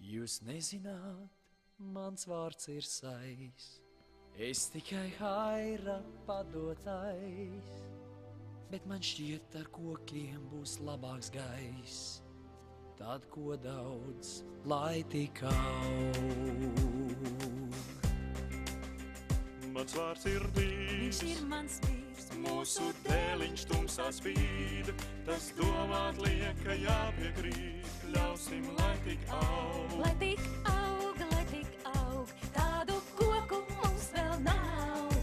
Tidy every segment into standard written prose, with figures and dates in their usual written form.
Jūs nezināt, mans vārds ir Sais. Es tikai haira padotais, bet man šķiet, ar kokiem būs labāks gaiss. Tad, ko daudz, lai tik aug. Mans vārds ir Dīvs, Viņš ir mans vīrs, mūsu dēliņš tumsā spīd, tas domāt liek, ka jāpiekrīt, ļausim, lai tik aug. lai tik aug, tādu koku mums vēl nav.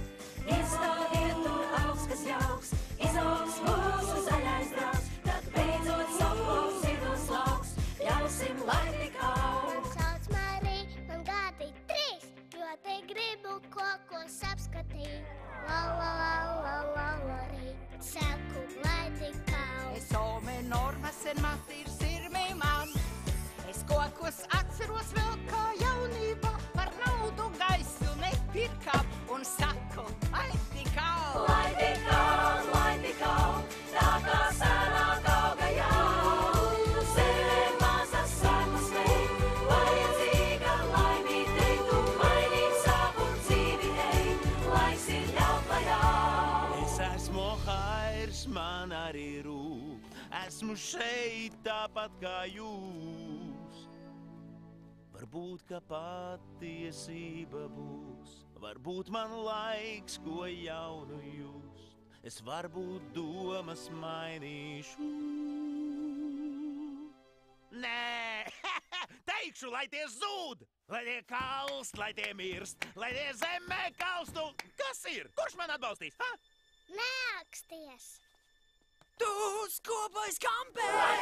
Iestādiet tur augs, kas jauks, izaugs mūsu zaļais draugs, tad beidzot saplos ziedos lauks, ļausim, lai tik aug. Man sauc Marija, man gadi 3, ļoti gribu kokos apskatīt. La la la la la la rīt, saku, lai tik aug. Es ome normas en matīr sirmī man. Es kokos atceros vēl kā jaunībā, par naudu gaisu nepirkām un saku, lai tik aug. Lai tik aug, tā kā senāk auga jau. Zeme mazas sēklas vei, vajadzīga laimītei, tu mainīt savu dzīvi ej, laiks ir ļaut, lai aug. Es esmu hairs, man arī rūp, esmu šeit tāpat kā jūs. Varbūt, ka patiesība būs, varbūt man laiks, ko jaunu just. Es varbūt domas mainīšu. Nē, teikšu, lai tie zūd, lai tie kalst, lai tie mirst, lai tie zemē kalstu. Kas ir? Kurš man atbalstīs? Ha? Neaksties! Tu skopojas kampē! Lai